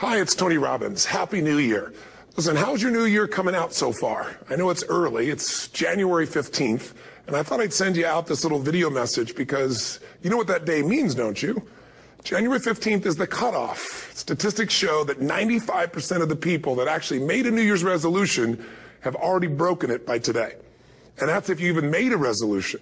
Hi, it's Tony Robbins. Happy New Year. Listen, how's your new year coming out so far? I know it's early. It's January 15th, and I thought I'd send you out this little video message because you know what that day means, don't you? January 15th is the cutoff. Statistics show that 95% of the people that actually made a New Year's resolution have already broken it by today. And that's if you even made a resolution.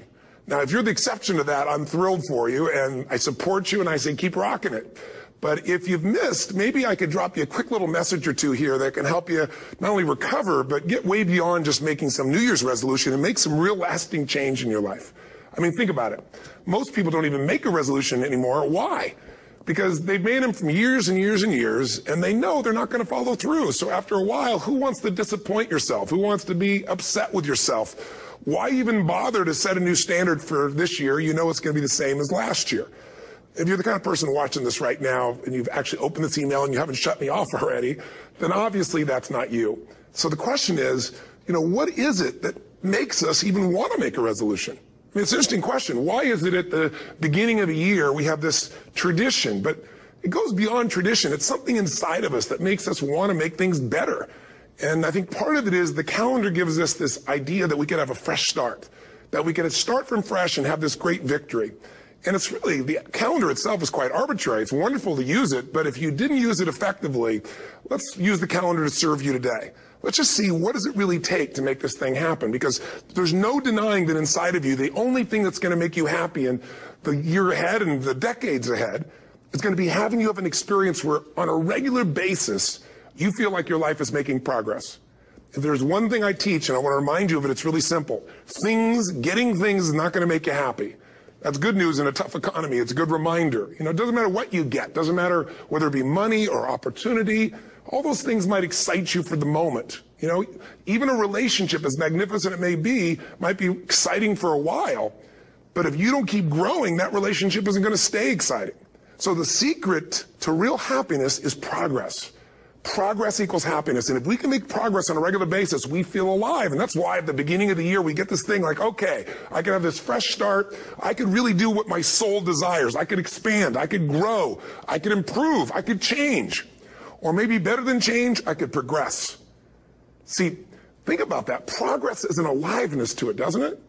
Now, if you're the exception to that, I'm thrilled for you, and I support you, and I say keep rocking it. But if you've missed, maybe I could drop you a quick little message or two here that can help you not only recover, but get way beyond just making some New Year's resolution and make some real lasting change in your life. I mean, think about it. Most people don't even make a resolution anymore. Why? Because they've made them from years and years and years, and they know they're not going to follow through. So after a while, who wants to disappoint yourself? Who wants to be upset with yourself? Why even bother to set a new standard for this year? You know it's going to be the same as last year. If you're the kind of person watching this right now and you've actually opened this email and you haven't shut me off already, then obviously that's not you. So the question is, what is it that makes us even want to make a resolution? I mean, it's an interesting question. Why is it at the beginning of a year we have this tradition? But it goes beyond tradition. It's something inside of us that makes us want to make things better. And I think part of it is the calendar gives us this idea that we could have a fresh start, that we could start from fresh and have this great victory. And it's really, the calendar itself is quite arbitrary. It's wonderful to use it, but if you didn't use it effectively, let's use the calendar to serve you today. Let's just see, what does it really take to make this thing happen? Because there's no denying that inside of you, the only thing that's going to make you happy in the year ahead and the decades ahead is going to be having you have an experience where on a regular basis, you feel like your life is making progress. If there's one thing I teach, and I want to remind you of it, it's really simple. Getting things is not going to make you happy. That's good news in a tough economy. It's a good reminder. It doesn't matter what you get. It doesn't matter whether it be money or opportunity. All those things might excite you for the moment. Even a relationship, as magnificent it may be, might be exciting for a while. But if you don't keep growing, that relationship isn't going to stay exciting. So the secret to real happiness is progress. Progress equals happiness. And if we can make progress on a regular basis, we feel alive. And that's why at the beginning of the year, we get this thing like, okay, I can have this fresh start. I could really do what my soul desires. I could expand. I could grow. I could improve. I could change. Or maybe better than change, I could progress. See, think about that. Progress is an aliveness to it, doesn't it?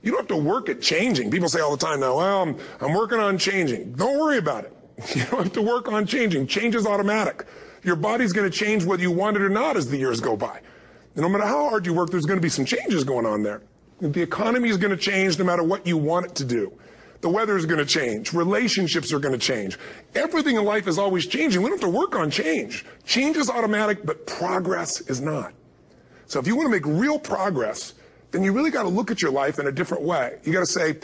You don't have to work at changing. People say all the time now, well, I'm working on changing. Don't worry about it. You don't have to work on changing. Change is automatic. Your body's going to change whether you want it or not as the years go by. And no matter how hard you work, there's going to be some changes going on there. The economy is going to change no matter what you want it to do. The weather is going to change. Relationships are going to change. Everything in life is always changing. We don't have to work on change. Change is automatic, but progress is not. So if you want to make real progress, then you really got to look at your life in a different way. You got to say,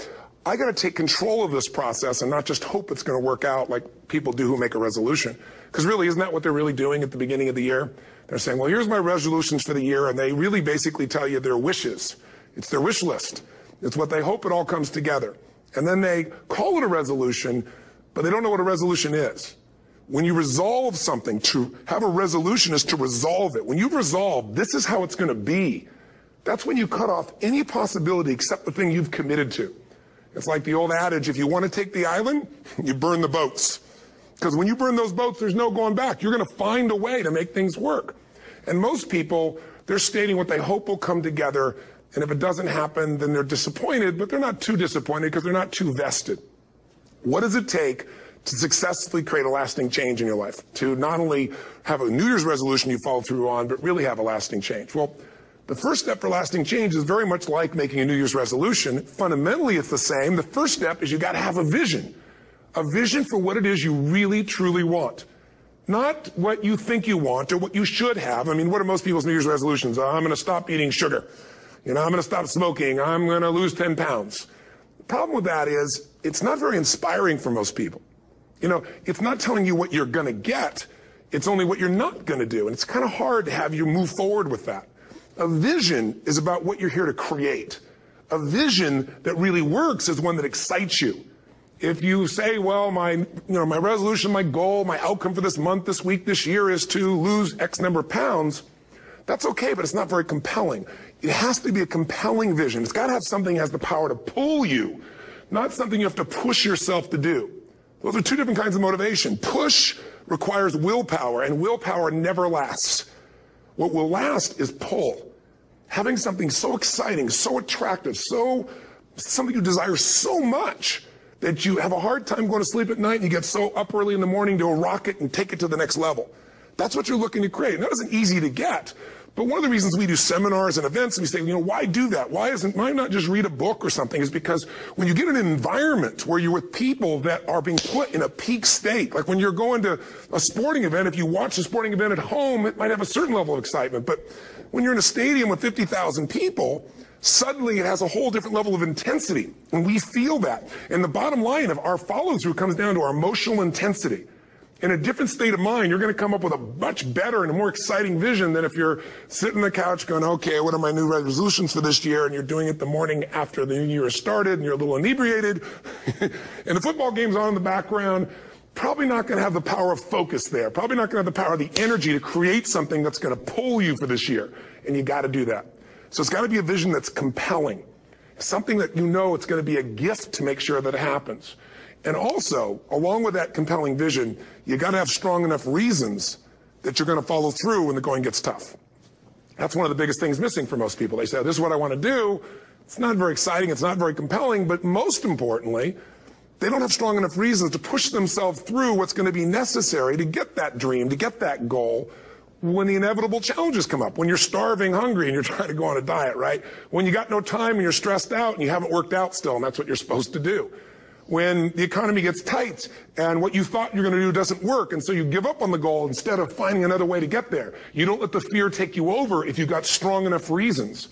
I got to take control of this process and not just hope it's going to work out like people do who make a resolution. Because really, isn't that what they're really doing at the beginning of the year? They're saying, well, here's my resolutions for the year, and they really basically tell you their wishes. It's their wish list. It's what they hope it all comes together. And then they call it a resolution, but they don't know what a resolution is. When you resolve something, to have a resolution is to resolve it. When you've resolved, this is how it's going to be. That's when you cut off any possibility except the thing you've committed to. It's like the old adage, if you want to take the island, you burn the boats. Because when you burn those boats, there's no going back. You're going to find a way to make things work. And most people, they're stating what they hope will come together. And if it doesn't happen, then they're disappointed, but they're not too disappointed because they're not too vested. What does it take to successfully create a lasting change in your life? To not only have a New Year's resolution you follow through on, but really have a lasting change? Well, the first step for lasting change is very much like making a New Year's resolution. Fundamentally, it's the same. The first step is you got to have a vision for what it is you really, truly want. Not what you think you want or what you should have. I mean, what are most people's New Year's resolutions? I'm going to stop eating sugar. I'm going to stop smoking. I'm going to lose 10 pounds. The problem with that is it's not very inspiring for most people. It's not telling you what you're going to get. It's only what you're not going to do. And it's kind of hard to have you move forward with that. A vision is about what you're here to create. A vision that really works is one that excites you. If you say, well, my resolution, my goal, my outcome for this month, this week, this year is to lose X number of pounds, that's okay, but it's not very compelling. It has to be a compelling vision. It's got to have something that has the power to pull you, not something you have to push yourself to do. Those are two different kinds of motivation. Push requires willpower, and willpower never lasts. What will last is pull. Having something so exciting, so attractive, something you desire so much that you have a hard time going to sleep at night and you get so up early in the morning to rock it and take it to the next level. That's what you're looking to create. And that isn't easy to get. But one of the reasons we do seminars and events, and we say, why do that? Why not just read a book or something? Is because when you get in an environment where you're with people that are being put in a peak state, like when you're going to a sporting event, if you watch a sporting event at home, it might have a certain level of excitement. But when you're in a stadium with 50,000 people, suddenly it has a whole different level of intensity. And we feel that. And the bottom line of our follow-through comes down to our emotional intensity. In a different state of mind, you're going to come up with a much better and a more exciting vision than if you're sitting on the couch going, okay, what are my new resolutions for this year? And you're doing it the morning after the new year has started and you're a little inebriated. And the football game's on in the background. Probably not going to have the power of focus there. Probably not going to have the power of the energy to create something that's going to pull you for this year. And you got to do that. So it's got to be a vision that's compelling. Something that it's going to be a gift to make sure that it happens. And also, along with that compelling vision, you got to have strong enough reasons that you're going to follow through when the going gets tough. That's one of the biggest things missing for most people. They say, this is what I want to do. It's not very exciting. It's not very compelling. But most importantly, they don't have strong enough reasons to push themselves through what's going to be necessary to get that dream, to get that goal when the inevitable challenges come up. When you're starving, hungry, and you're trying to go on a diet, right? When you got no time and you're stressed out and you haven't worked out still, and that's what you're supposed to do. When the economy gets tight and what you thought you're going to do doesn't work, and so you give up on the goal instead of finding another way to get there. You don't let the fear take you over if you've got strong enough reasons.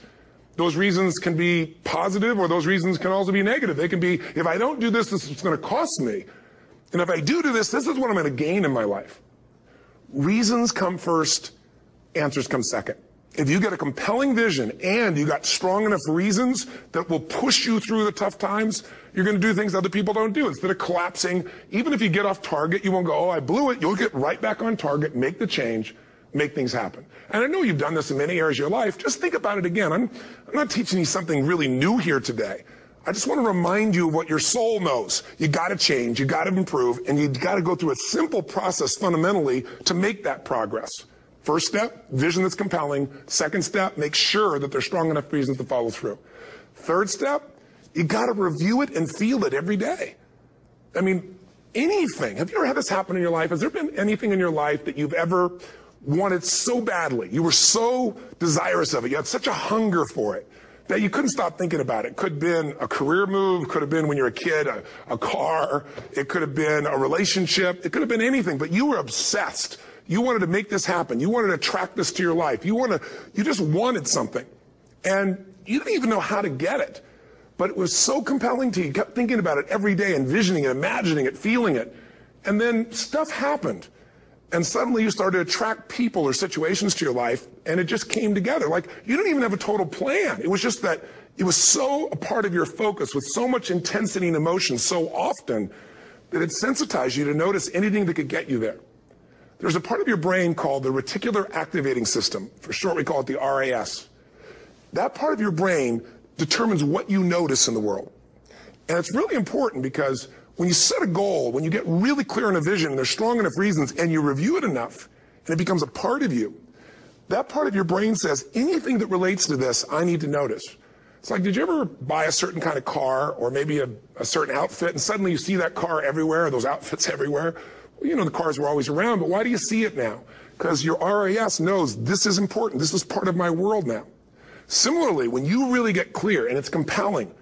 Those reasons can be positive, or those reasons can also be negative. They can be, if I don't do this, this is going to cost me. And if I do this, this is what I'm going to gain in my life. Reasons come first, answers come second. If you get a compelling vision and you got strong enough reasons that will push you through the tough times, you're going to do things other people don't do. Instead of collapsing, even if you get off target, you won't go, oh, I blew it. You'll get right back on target, make the change, make things happen. And I know you've done this in many areas of your life. Just think about it again. I'm not teaching you something really new here today. I just want to remind you of what your soul knows. You got to change, you got to improve, and you got to go through a simple process fundamentally to make that progress. First step, vision that's compelling. Second step, make sure that there's strong enough reasons to follow through. Third step, you got to review it and feel it every day. I mean, anything. Have you ever had this happen in your life? Has there been anything in your life that you've ever wanted so badly? You were so desirous of it. You had such a hunger for it that you couldn't stop thinking about it. Could have been a career move. Could have been when you were a kid, a car. It could have been a relationship. It could have been anything, but you were obsessed. You wanted to make this happen. You wanted to attract this to your life. You just wanted something. And you didn't even know how to get it. But it was so compelling to you. You kept thinking about it every day, envisioning it, imagining it, feeling it. And then stuff happened. And suddenly you started to attract people or situations to your life, and it just came together. Like, you didn't even have a total plan. It was just that it was so a part of your focus with so much intensity and emotion so often that it sensitized you to notice anything that could get you there. There's a part of your brain called the reticular activating system. For short, we call it the RAS. That part of your brain determines what you notice in the world. And it's really important because when you set a goal, when you get really clear on a vision and there's strong enough reasons and you review it enough and it becomes a part of you, that part of your brain says, anything that relates to this, I need to notice. It's like, did you ever buy a certain kind of car or maybe a certain outfit and suddenly you see that car everywhere, or those outfits everywhere? Well, you know, the cars were always around, but why do you see it now? Because your RAS knows this is important. This is part of my world now. Similarly, when you really get clear and it's compelling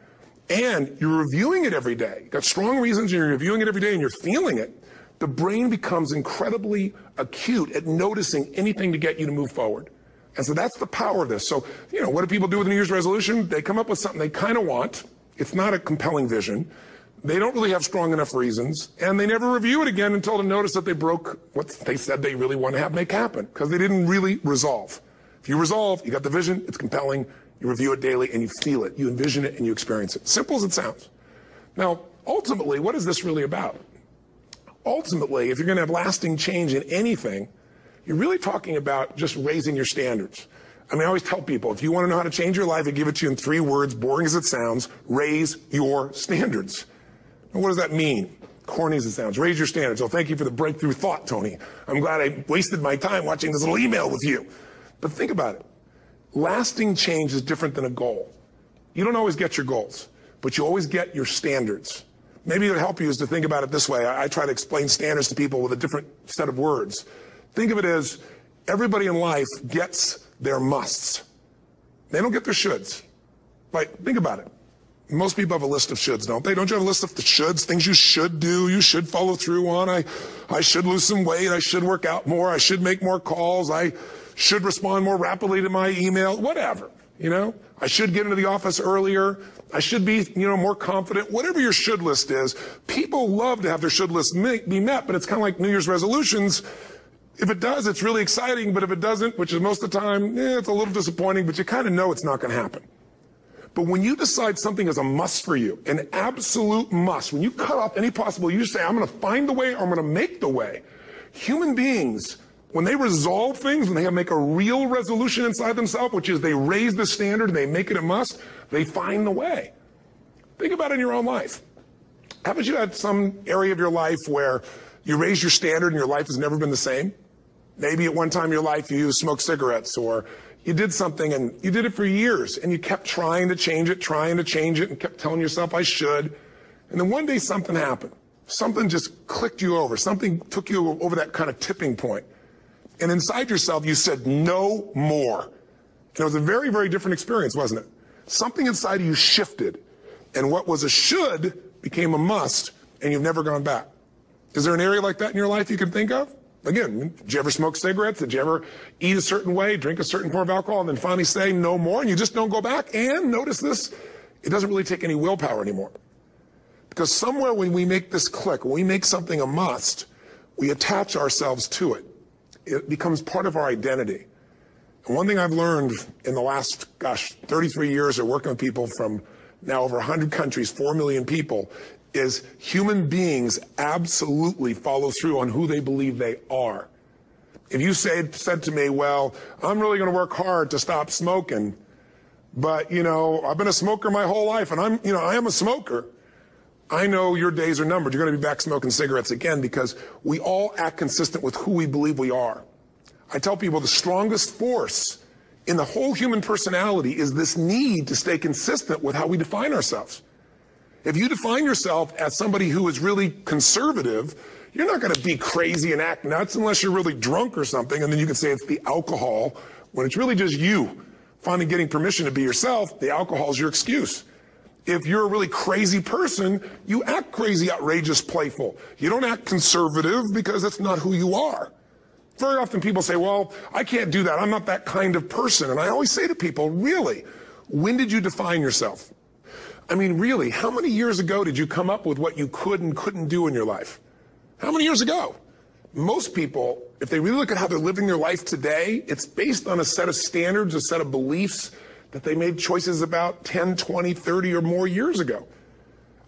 and you're reviewing it every day, you've got strong reasons and you're reviewing it every day and you're feeling it, the brain becomes incredibly acute at noticing anything to get you to move forward. And so that's the power of this. So, you know, what do people do with a New Year's resolution? They come up with something they kind of want. It's not a compelling vision. They don't really have strong enough reasons, and they never review it again until they notice that they broke what they said they really want to make happen, because they didn't really resolve. If you resolve, you got the vision, it's compelling, you review it daily, and you feel it, you envision it, and you experience it. Simple as it sounds. Now, ultimately, what is this really about? Ultimately, if you're going to have lasting change in anything, you're really talking about just raising your standards. I mean, I always tell people, if you want to know how to change your life, I give it to you in 3 words, boring as it sounds: raise your standards. And what does that mean? corny as it sounds. Raise your standards. Oh, thank you for the breakthrough thought, Tony. I'm glad I wasted my time watching this little email with you. But think about it. Lasting change is different than a goal. You don't always get your goals, but you always get your standards. Maybe it would help you is to think about it this way. I try to explain standards to people with a different set of words. Think of it as everybody in life gets their musts. They don't get their shoulds. Like, think about it. Most people have a list of shoulds, don't they? Don't you have a list of the shoulds, things you should do, you should follow through on? I should lose some weight, I should work out more, I should make more calls, I should respond more rapidly to my email, whatever, you know? I should get into the office earlier, I should be, more confident, whatever your should list is. People love to have their should list be met, but it's kind of like New Year's resolutions. If it does, it's really exciting, but if it doesn't, which is most of the time, it's a little disappointing, but you kind of know it's not going to happen. But when you decide something is a must for you, an absolute must, when you cut off any possible, you say, I'm going to find the way or I'm going to make the way. Human beings, when they resolve things, when they make a real resolution inside themselves, which is they raise the standard and they make it a must, they find the way. Think about it in your own life. Haven't you had some area of your life where you raise your standard and your life has never been the same? Maybe at one time in your life you smoked cigarettes, or you did something and you did it for years and you kept trying to change it and kept telling yourself I should. And then one day something happened. Something just clicked you over. Something took you over that kind of tipping point. And inside yourself you said no more. And it was a very, very different experience, wasn't it? Something inside of you shifted. And what was a should became a must, and you've never gone back. Is there an area like that in your life you can think of? Again, did you ever smoke cigarettes? Did you ever eat a certain way, drink a certain form of alcohol, and then finally say no more, and you just don't go back? And notice this, it doesn't really take any willpower anymore. Because somewhere when we make this click, when we make something a must, we attach ourselves to it. It becomes part of our identity. And one thing I've learned in the last, 33 years of working with people from now over 100 countries, 4 million people, is human beings absolutely follow through on who they believe they are. If you said to me, well, I'm really going to work hard to stop smoking, but, I've been a smoker my whole life, and I am a smoker, I know your days are numbered. You're going to be back smoking cigarettes again, because we all act consistent with who we believe we are. I tell people the strongest force in the whole human personality is this need to stay consistent with how we define ourselves. If you define yourself as somebody who is really conservative, you're not going to be crazy and act nuts unless you're really drunk or something, and then you can say it's the alcohol, when it's really just you finally getting permission to be yourself. The alcohol is your excuse. If you're a really crazy person, you act crazy, outrageous, playful. You don't act conservative because that's not who you are. Very often people say, well, I can't do that. I'm not that kind of person. And I always say to people, really, when did you define yourself? I mean, really, how many years ago did you come up with what you could and couldn't do in your life? How many years ago? Most people, if they really look at how they're living their life today, it's based on a set of standards, a set of beliefs that they made choices about 10, 20, 30 or more years ago.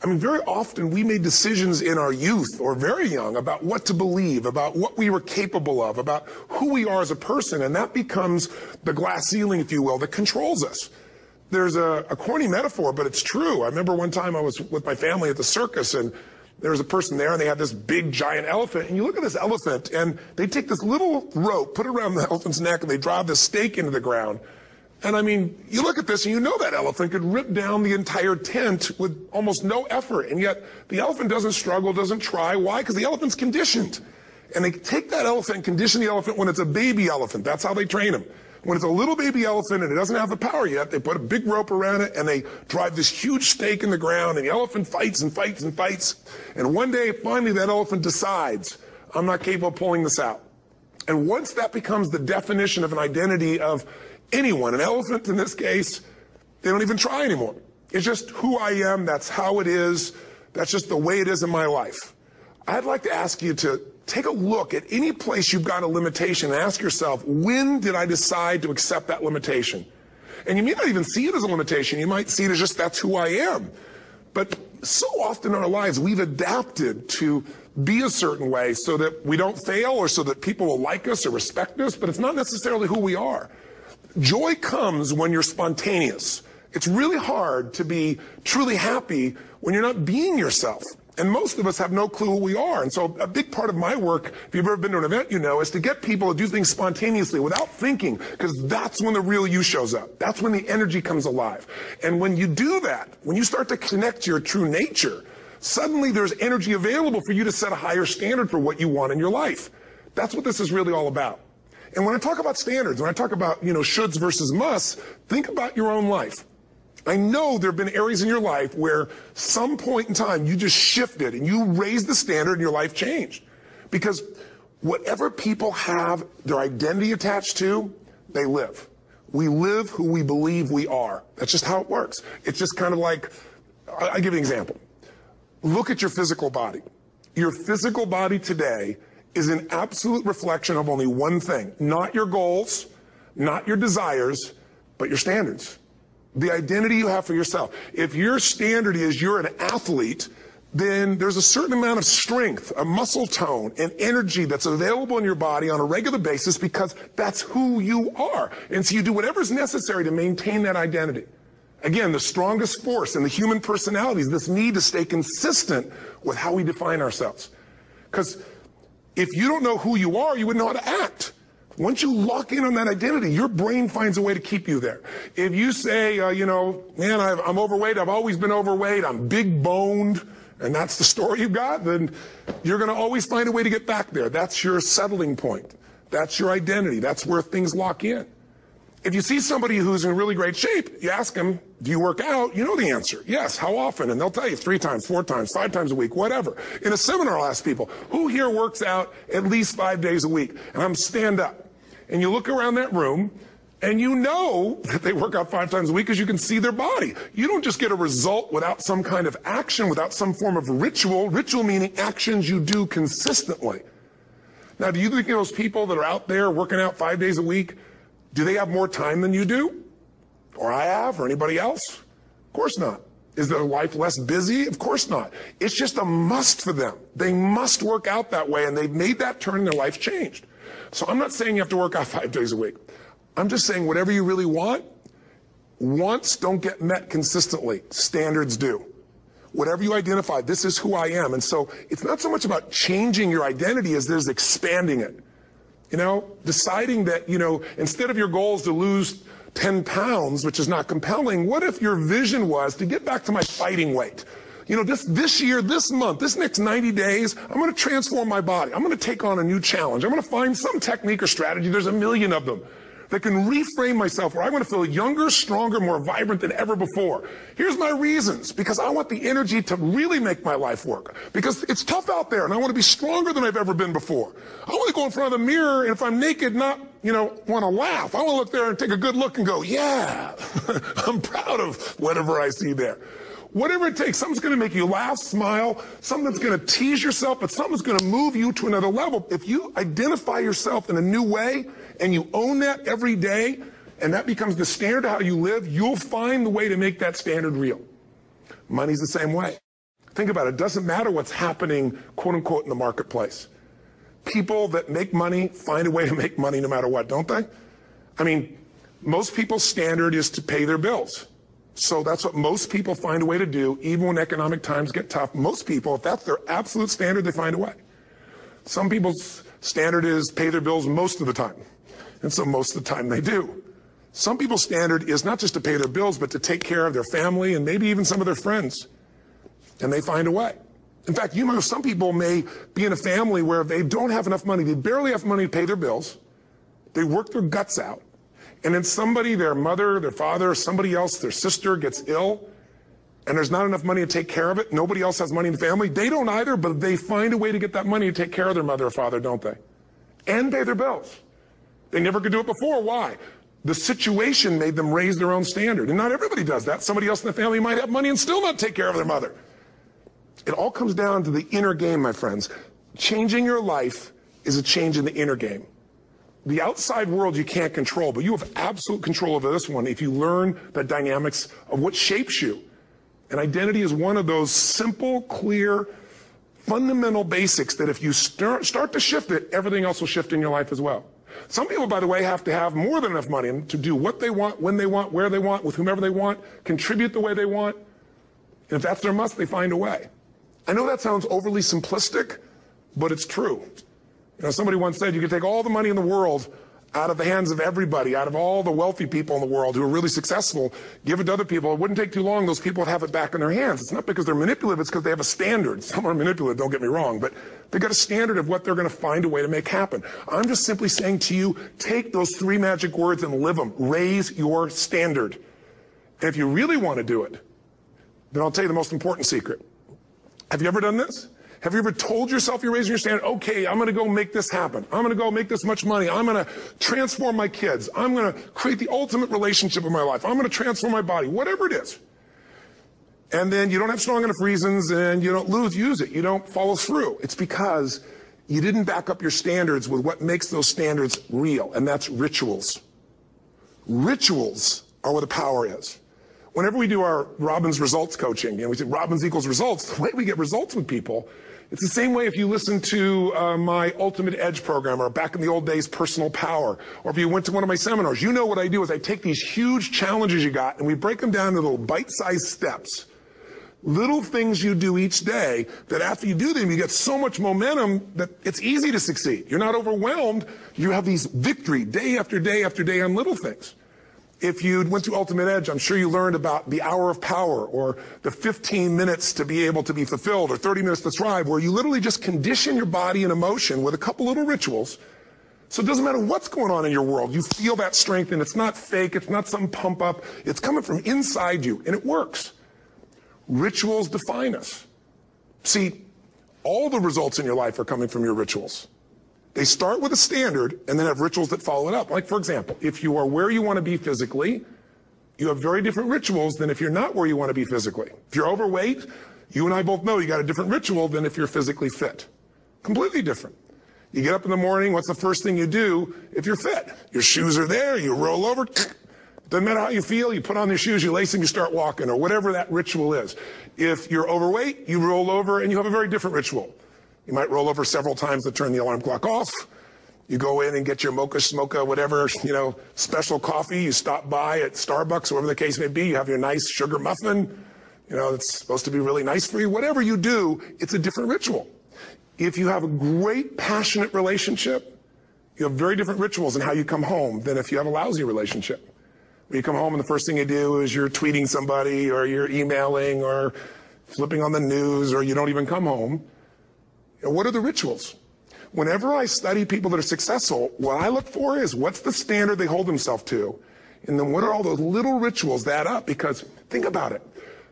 I mean, very often we made decisions in our youth or very young about what to believe, about what we were capable of, about who we are as a person, and that becomes the glass ceiling, if you will, that controls us. There's a corny metaphor, but it's true. I remember one time I was with my family at the circus, and there was a person there, and they had this big, giant elephant. And you look at this elephant, and they take this little rope, put it around the elephant's neck, and they drive this stake into the ground. And I mean, you look at this, and you know that elephant could rip down the entire tent with almost no effort. And yet, the elephant doesn't struggle, doesn't try. Why? Because the elephant's conditioned. And they take that elephant and condition the elephant when it's a baby elephant. That's how they train him. When it's a little baby elephant and it doesn't have the power yet, they put a big rope around it and they drive this huge stake in the ground, and the elephant fights and fights and fights. And one day, finally, that elephant decides, I'm not capable of pulling this out. And once that becomes the definition of an identity of anyone, an elephant in this case, they don't even try anymore. It's just who I am, that's how it is, that's just the way it is in my life. I'd like to ask you to take a look at any place you've got a limitation and ask yourself, when did I decide to accept that limitation? And you may not even see it as a limitation. You might see it as just that's who I am. But so often in our lives, we've adapted to be a certain way so that we don't fail or so that people will like us or respect us, but it's not necessarily who we are. Joy comes when you're spontaneous. It's really hard to be truly happy when you're not being yourself. And most of us have no clue who we are. And so a big part of my work, if you've ever been to an event, you know, is to get people to do things spontaneously without thinking, because that's when the real you shows up. That's when the energy comes alive. And when you do that, when you start to connect to your true nature, suddenly there's energy available for you to set a higher standard for what you want in your life. That's what this is really all about. And when I talk about standards, when I talk about, shoulds versus musts, think about your own life. I know there have been areas in your life where some point in time you just shifted and you raised the standard and your life changed. Because whatever people have their identity attached to, they live. We live who we believe we are. That's just how it works. It's just kind of like, I'll give you an example. Look at your physical body. Your physical body today is an absolute reflection of only one thing. Not your goals, not your desires, but your standards. The identity you have for yourself. If your standard is you're an athlete, then there's a certain amount of strength, a muscle tone, and energy that's available in your body on a regular basis because that's who you are. And so you do whatever's necessary to maintain that identity. Again, the strongest force in the human personality is this need to stay consistent with how we define ourselves. Because if you don't know who you are, you wouldn't know how to act. Once you lock in on that identity, your brain finds a way to keep you there. If you say, man, I'm overweight, I've always been overweight, I'm big boned, and that's the story you've got, then you're going to always find a way to get back there. That's your settling point. That's your identity. That's where things lock in. If you see somebody who's in really great shape, you ask them, do you work out? You know the answer. Yes. How often? And they'll tell you 3 times, 4 times, 5 times a week, whatever. In a seminar, I'll ask people, who here works out at least 5 days a week? And I'm stand up. And you look around that room, and you know that they work out 5 times a week because you can see their body. You don't just get a result without some kind of action, without some form of ritual. Ritual meaning actions you do consistently. Now, do you think those people that are out there working out 5 days a week, do they have more time than you do? Or I have, or anybody else? Of course not. Is their life less busy? Of course not. It's just a must for them. They must work out that way, and they've made that turn and their life changed. So I'm not saying you have to work out 5 days a week. I'm just saying whatever you really want, wants don't get met consistently. Standards do. Whatever you identify, this is who I am. And so it's not so much about changing your identity as there's expanding it. Deciding that, instead of your goals to lose 10 pounds, which is not compelling, what if your vision was to get back to my fighting weight? This year, this month, this next 90 days, I'm going to transform my body. I'm going to take on a new challenge. I'm going to find some technique or strategy. There's a million of them that can reframe myself where I want to feel younger, stronger, more vibrant than ever before. Here's my reasons. Because I want the energy to really make my life work. Because it's tough out there, and I want to be stronger than I've ever been before. I want to go in front of the mirror, and if I'm naked, not, want to laugh. I want to look there and take a good look and go, yeah, I'm proud of whatever I see there. Whatever it takes, something's going to make you laugh, smile, something that's going to tease yourself, but something's going to move you to another level. If you identify yourself in a new way and you own that every day, and that becomes the standard of how you live, you'll find the way to make that standard real. Money's the same way. Think about it. It doesn't matter what's happening, quote unquote, in the marketplace. People that make money find a way to make money no matter what, don't they? I mean, most people's standard is to pay their bills. So that's what most people find a way to do, even when economic times get tough. Most people, if that's their absolute standard, they find a way. Some people's standard is pay their bills most of the time. And so most of the time they do. Some people's standard is not just to pay their bills, but to take care of their family and maybe even some of their friends. And they find a way. In fact, some people may be in a family where they don't have enough money. They barely have money to pay their bills. They work their guts out. And then somebody, their mother, their father, somebody else, their sister gets ill, and there's not enough money to take care of it. Nobody else has money in the family. They don't either, but they find a way to get that money to take care of their mother or father, don't they? And pay their bills. They never could do it before. Why? The situation made them raise their own standard. And not everybody does that. Somebody else in the family might have money and still not take care of their mother. It all comes down to the inner game, my friends. Changing your life is a change in the inner game. The outside world you can't control, but you have absolute control over this one if you learn the dynamics of what shapes you. And identity is one of those simple, clear, fundamental basics that if you start to shift it, everything else will shift in your life as well. Some people, by the way, have to have more than enough money to do what they want, when they want, where they want, with whomever they want, contribute the way they want. And if that's their must, they find a way. I know that sounds overly simplistic, but it's true. You know, somebody once said you could take all the money in the world out of the hands of everybody, out of all the wealthy people in the world who are really successful, give it to other people. It wouldn't take too long. Those people would have it back in their hands. It's not because they're manipulative. It's because they have a standard. Some are manipulative, don't get me wrong, but they've got a standard of what they're going to find a way to make happen. I'm just simply saying to you, take those 3 magic words and live them. Raise your standard. And if you really want to do it, then I'll tell you the most important secret. Have you ever done this? Have you ever told yourself you're raising your standard? Okay, I'm going to go make this happen. I'm going to go make this much money. I'm going to transform my kids. I'm going to create the ultimate relationship in my life. I'm going to transform my body, whatever it is. And then you don't have strong enough reasons and you don't use it. You don't follow through. It's because you didn't back up your standards with what makes those standards real, and that's rituals. Rituals are where the power is. Whenever we do our Robbins results coaching, and we say Robbins equals results, the way we get results with people, it's the same way if you listen to my Ultimate Edge program, or back in the old days, Personal Power, or if you went to one of my seminars. You know what I do is I take these huge challenges you got and we break them down into little bite-sized steps. Little things you do each day that after you do them, you get so much momentum that it's easy to succeed. You're not overwhelmed. You have these victory day after day after day on little things. If you went to Ultimate Edge, I'm sure you learned about the hour of power, or the 15 minutes to be able to be fulfilled, or 30 minutes to thrive, where you literally just condition your body and emotion with a couple little rituals. So it doesn't matter what's going on in your world. You feel that strength, and it's not fake. It's not some pump up. It's coming from inside you, and it works. Rituals define us. See, all the results in your life are coming from your rituals. They start with a standard and then have rituals that follow it up. Like, for example, if you are where you want to be physically, you have very different rituals than if you're not where you want to be physically. If you're overweight, you and I both know you got a different ritual than if you're physically fit. Completely different. You get up in the morning, what's the first thing you do if you're fit? Your shoes are there, you roll over. Doesn't matter how you feel, you put on your shoes, you lace them, you start walking, or whatever that ritual is. If you're overweight, you roll over and you have a very different ritual. You might roll over several times to turn the alarm clock off. You go in and get your mocha, smocha, whatever, special coffee. You stop by at Starbucks, whatever the case may be. You have your nice sugar muffin. It's supposed to be really nice for you. Whatever you do, it's a different ritual. If you have a great, passionate relationship, you have very different rituals in how you come home than if you have a lousy relationship. When you come home and the first thing you do is you're tweeting somebody, or you're emailing, or flipping on the news, or you don't even come home. What are the rituals? Whenever I study people that are successful, what I look for is what's the standard they hold themselves to, and then what are all those little rituals that add up? Because think about it.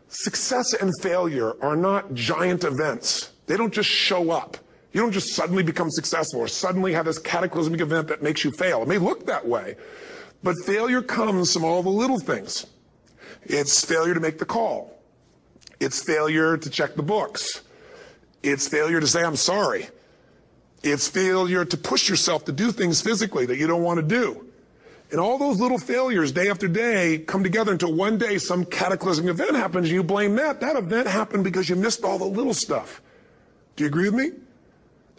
Success and failure are not giant events. They don't just show up. You don't just suddenly become successful or suddenly have this cataclysmic event that makes you fail. It may look that way, but failure comes from all the little things. It's failure to make the call. It's failure to check the books. It's failure to say, I'm sorry. It's failure to push yourself to do things physically that you don't want to do. And all those little failures day after day come together until one day some cataclysmic event happens and you blame that. That event happened because you missed all the little stuff. Do you agree with me?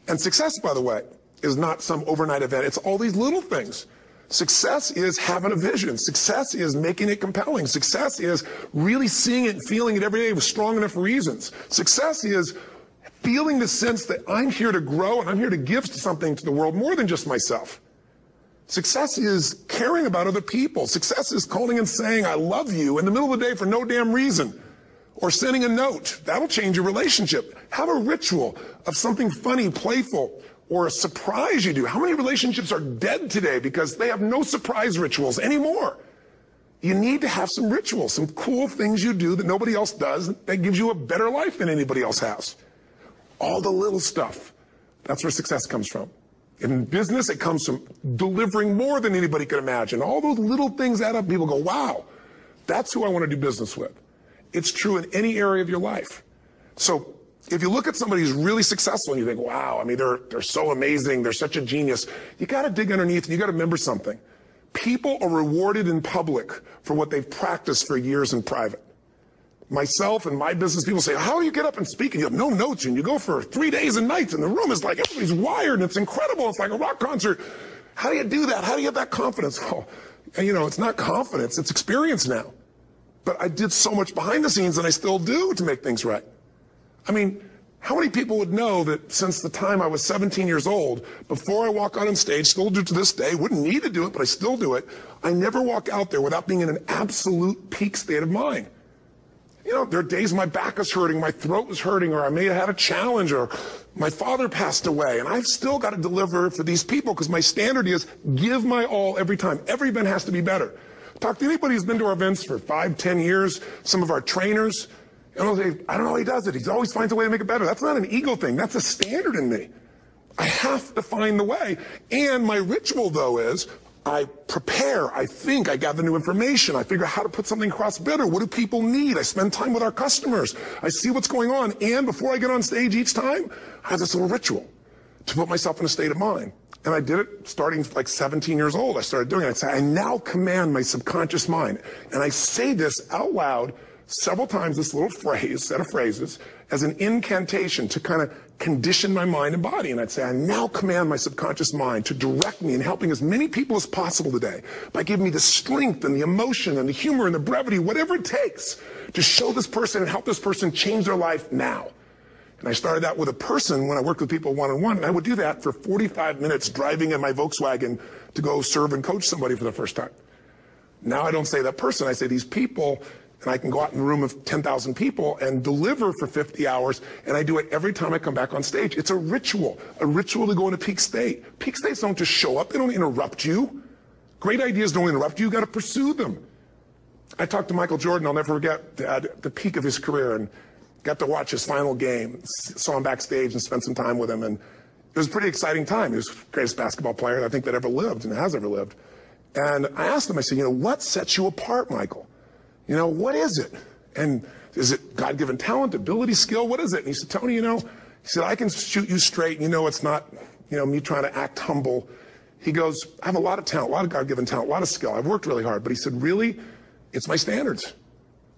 And success, by the way, is not some overnight event. It's all these little things. Success is having a vision. Success is making it compelling. Success is really seeing it and feeling it every day with strong enough reasons. Success is feeling the sense that I'm here to grow and I'm here to give something to the world more than just myself. Success is caring about other people. Success is calling and saying, I love you in the middle of the day for no damn reason. Or sending a note. That'll change your relationship. Have a ritual of something funny, playful, or a surprise you do. How many relationships are dead today because they have no surprise rituals anymore? You need to have some rituals, some cool things you do that nobody else does that gives you a better life than anybody else has. All the little stuff. That's where success comes from. In business, it comes from delivering more than anybody could imagine. All those little things add up. People go, wow, that's who I want to do business with. It's true in any area of your life. So if you look at somebody who's really successful and you think, wow, they're so amazing, they're such a genius, you got to dig underneath and you got to remember something. People are rewarded in public for what they've practiced for years in private. Myself and my business people say, how do you get up and speak and you have no notes and you go for 3 days and nights and the room is like everybody's wired and it's incredible. It's like a rock concert. How do you do that? How do you have that confidence? Oh, it's not confidence. It's experience now. But I did so much behind the scenes and I still do to make things right. How many people would know that since the time I was 17 years old, before I walk out on stage, still do to this day, wouldn't need to do it, but I still do it, I never walk out there without being in an absolute peak state of mind. You know, there are days my back is hurting, my throat is hurting, or I may have had a challenge, or my father passed away, and I've still got to deliver for these people because my standard is give my all every time. Every event has to be better. Talk to anybody who's been to our events for 5, 10 years, some of our trainers. And I'll say, I don't know how he does it. He always finds a way to make it better. That's not an ego thing. That's a standard in me. I have to find the way. And my ritual, though, is I prepare, I think, I gather new information, I figure out how to put something across better. What do people need? I spend time with our customers. I see what's going on. And before I get on stage each time, I have this little ritual to put myself in a state of mind. And I did it starting like 17 years old. I started doing it. I say, I now command my subconscious mind. And I say this out loud several times, this little phrase, set of phrases, as an incantation to kind of condition my mind and body. And I'd say, I now command my subconscious mind to direct me in helping as many people as possible today by giving me the strength and the emotion and the humor and the brevity, whatever it takes to show this person and help this person change their life now. And I started that with a person when I worked with people one-on-one, and I would do that for 45 minutes driving in my Volkswagen to go serve and coach somebody for the first time. Now I don't say that person, I say these people. And I can go out in a room of 10,000 people and deliver for 50 hours, and I do it every time I come back on stage. It's a ritual to go into peak state. Peak states don't just show up, they don't interrupt you. Great ideas don't interrupt you, you gotta pursue them. I talked to Michael Jordan, I'll never forget, at the peak of his career, and got to watch his final game, saw him backstage and spent some time with him, and it was a pretty exciting time. He was the greatest basketball player I think that ever lived and has ever lived. And I asked him, I said, what sets you apart, Michael? What is it? And is it God-given talent, ability, skill? What is it? And he said, Tony, he said, I can shoot you straight. It's not, me trying to act humble. He goes, I have a lot of talent, a lot of God-given talent, a lot of skill. I've worked really hard. But he said, really, it's my standards.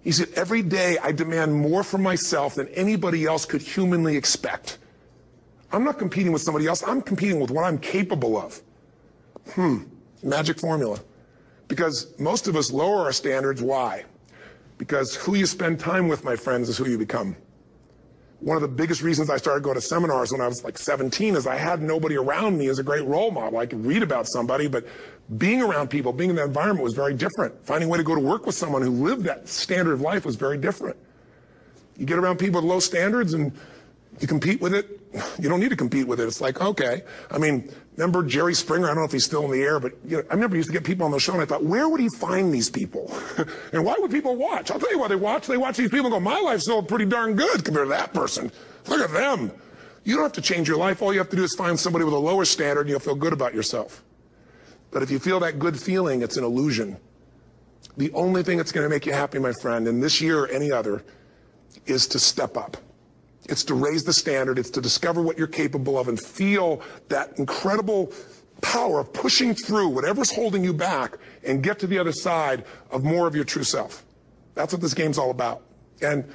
He said, every day I demand more from myself than anybody else could humanly expect. I'm not competing with somebody else. I'm competing with what I'm capable of. Magic formula. Because most of us lower our standards. Why? Because who you spend time with, my friends, is who you become. One of the biggest reasons I started going to seminars when I was like 17 is I had nobody around me as a great role model. I could read about somebody, but being around people, being in that environment was very different. Finding a way to go to work with someone who lived that standard of life was very different. You get around people with low standards and you compete with it. You don't need to compete with it. It's like, okay. Remember Jerry Springer? I don't know if he's still in the air, but I remember he used to get people on the show, and I thought, where would he find these people? And why would people watch? I'll tell you why they watch. They watch these people and go, my life's still pretty darn good compared to that person. Look at them. You don't have to change your life. All you have to do is find somebody with a lower standard, and you'll feel good about yourself. But if you feel that good feeling, it's an illusion. The only thing that's going to make you happy, my friend, and this year or any other, is to step up. It's to raise the standard. It's to discover what you're capable of and feel that incredible power of pushing through whatever's holding you back and get to the other side of more of your true self. That's what this game's all about. And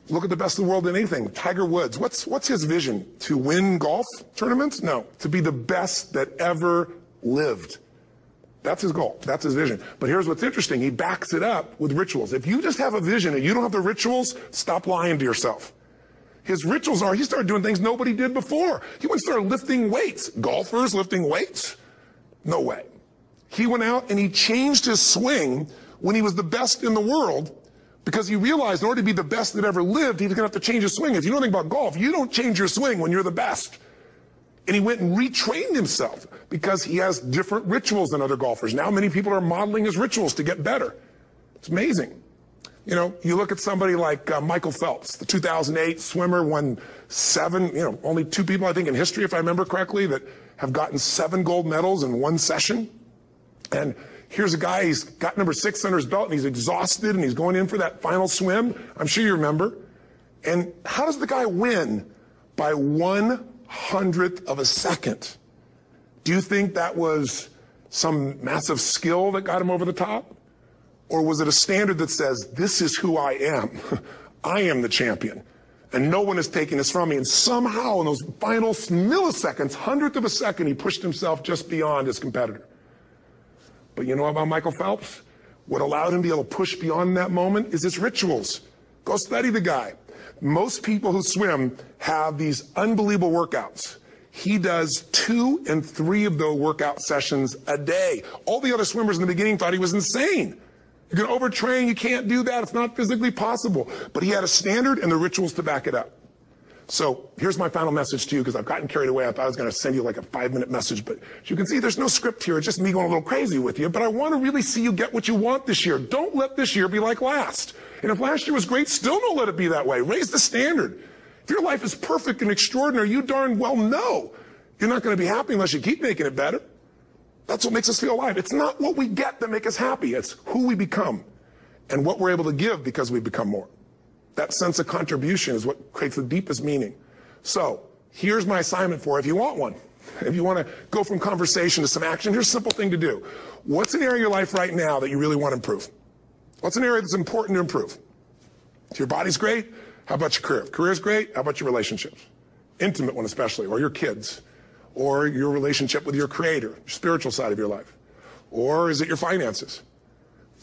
look at the best of the world in anything. Tiger Woods, what's his vision? To win golf tournaments? No, to be the best that ever lived. That's his goal. That's his vision. But here's what's interesting. He backs it up with rituals. If you just have a vision and you don't have the rituals, stop lying to yourself. His rituals are, he started doing things nobody did before. He went and started lifting weights. Golfers lifting weights? No way. He went out and he changed his swing when he was the best in the world because he realized in order to be the best that ever lived, he was going to have to change his swing. If you know anything about golf, you don't change your swing when you're the best. And he went and retrained himself because he has different rituals than other golfers. Now many people are modeling his rituals to get better. It's amazing. You look at somebody like Michael Phelps, the 2008 swimmer, won 7, only 2 people, I think, in history, if I remember correctly, that have gotten 7 gold medals in one session. And here's a guy, he's got number 6 under his belt, and he's exhausted, and he's going in for that final swim. I'm sure you remember. And how does the guy win? By 1/100th of a second. Do you think that was some massive skill that got him over the top? Or was it a standard that says, this is who I am. I am the champion. And no one is taking this from me. And somehow in those final milliseconds, 1/100th of a second, he pushed himself just beyond his competitor. But you know about Michael Phelps? What allowed him to be able to push beyond that moment is his rituals. Go study the guy. Most people who swim have these unbelievable workouts. He does 2 and 3 of those workout sessions a day. All the other swimmers in the beginning thought he was insane. You're going to overtrain. You can't do that. It's not physically possible. But he had a standard and the rituals to back it up. So here's my final message to you, because I've gotten carried away. I thought I was going to send you like a 5-minute message. But as you can see, there's no script here. It's just me going a little crazy with you. But I want to really see you get what you want this year. Don't let this year be like last. And if last year was great, still don't let it be that way. Raise the standard. If your life is perfect and extraordinary, you darn well know you're not going to be happy unless you keep making it better. That's what makes us feel alive. It's not what we get that makes us happy. It's who we become and what we're able to give because we become more. That sense of contribution is what creates the deepest meaning. So here's my assignment for you if you want one. If you want to go from conversation to some action, here's a simple thing to do. What's an area of your life right now that you really want to improve? What's an area that's important to improve? If your body's great, how about your career? If career's great, how about your relationships? Intimate one especially, or your kids, or your relationship with your creator, your spiritual side of your life. Or is it your finances?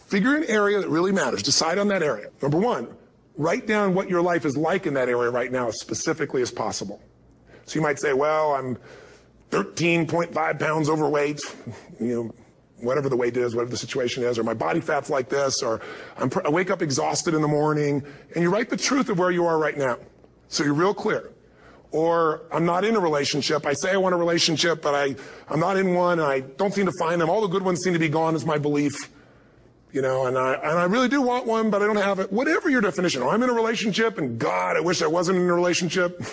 Figure an area that really matters. Decide on that area. Number one, write down what your life is like in that area right now as specifically as possible. So you might say, well, I'm 13.5 pounds overweight, whatever the weight is, whatever the situation is, or my body fat's like this, or I wake up exhausted in the morning, and you write the truth of where you are right now. So you're real clear. Or I'm not in a relationship. I say I want a relationship, but I'm not in one, and I don't seem to find them. All the good ones seem to be gone is my belief. And I really do want one, but I don't have it. Whatever your definition. Or I'm in a relationship, and God, I wish I wasn't in a relationship.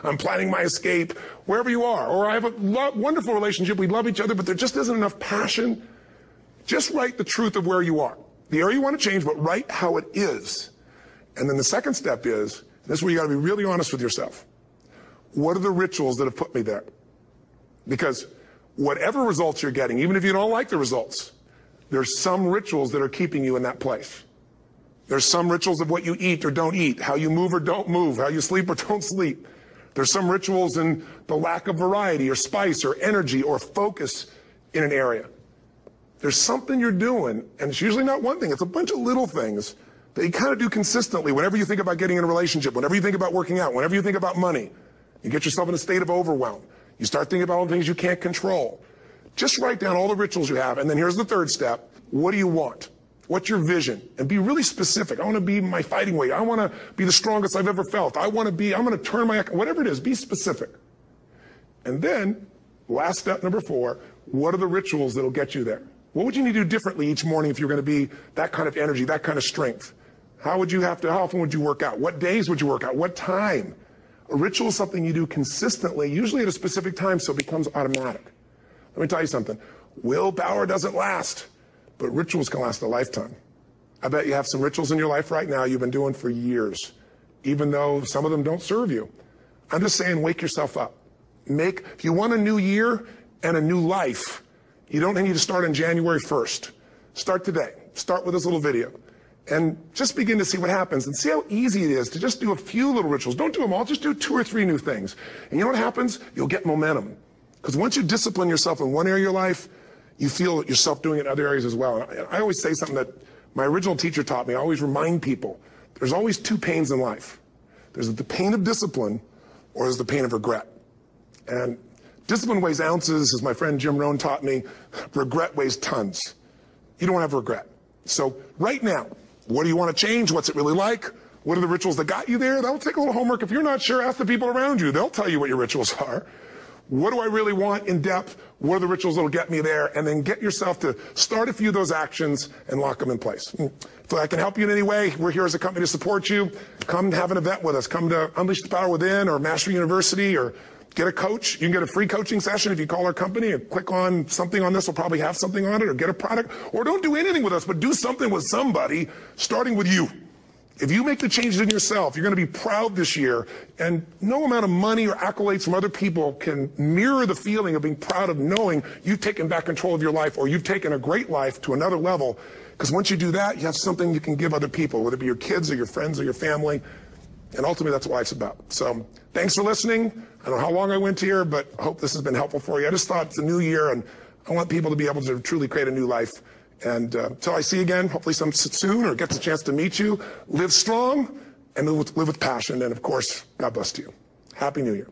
I'm planning my escape. Wherever you are. Or I have a wonderful relationship. We love each other, but there just isn't enough passion. Just write the truth of where you are. The area you want to change, but write how it is. And then the second step is, this is where you got to be really honest with yourself. What are the rituals that have put me there? Because whatever results you're getting, even if you don't like the results, there's some rituals that are keeping you in that place. There's some rituals of what you eat or don't eat, how you move or don't move, how you sleep or don't sleep. There's some rituals in the lack of variety or spice or energy or focus in an area. There's something you're doing, and it's usually not one thing. It's a bunch of little things that you kind of do consistently whenever you think about getting in a relationship, whenever you think about working out, whenever you think about money. You get yourself in a state of overwhelm. You start thinking about all the things you can't control. Just write down all the rituals you have, and then here's the third step. What do you want? What's your vision? And be really specific. I want to be my fighting weight. I want to be the strongest I've ever felt. I'm going to turn my, whatever it is, be specific. And then, last step, number 4, what are the rituals that'll get you there? What would you need to do differently each morning if you're going to be that kind of energy, that kind of strength? How often would you work out? What days would you work out? What time? A ritual is something you do consistently, usually at a specific time, so it becomes automatic. Let me tell you something. Willpower doesn't last, but rituals can last a lifetime. I bet you have some rituals in your life right now you've been doing for years, even though some of them don't serve you. I'm just saying, wake yourself up. If you want a new year and a new life, you don't need to start on January 1st. Start today. Start with this little video. And just begin to see what happens and see how easy it is to just do a few little rituals. Don't do them all, just do 2 or 3 new things. And you know what happens? You'll get momentum. Because once you discipline yourself in one area of your life, you feel yourself doing it in other areas as well. And I always say something that my original teacher taught me. I always remind people, there's always 2 pains in life. There's the pain of discipline, or there's the pain of regret. And discipline weighs ounces, as my friend Jim Rohn taught me. Regret weighs tons. You don't want to have regret. So right now, what do you want to change? What's it really like? What are the rituals that got you there? That'll take a little homework. If you're not sure, ask the people around you. They'll tell you what your rituals are. What do I really want in depth? What are the rituals that'll get me there? And then get yourself to start a few of those actions and lock them in place. If I can help you in any way, we're here as a company to support you. Come have an event with us. Come to Unleash the Power Within or Mastery University, or get a coach. You can get a free coaching session if you call our company and click on something on this. We'll probably have something on it, or get a product. Or don't do anything with us, but do something with somebody, starting with you. If you make the changes in yourself, you're going to be proud this year. And no amount of money or accolades from other people can mirror the feeling of being proud of knowing you've taken back control of your life, or you've taken a great life to another level. Because once you do that, you have something you can give other people, whether it be your kids or your friends or your family. And ultimately, that's what life's about. So thanks for listening. I don't know how long I went here, but I hope this has been helpful for you. I just thought it's a new year, and I want people to be able to truly create a new life. And until I see you again, hopefully soon, or gets a chance to meet you, live strong and live with passion. And of course, God bless to you. Happy New Year.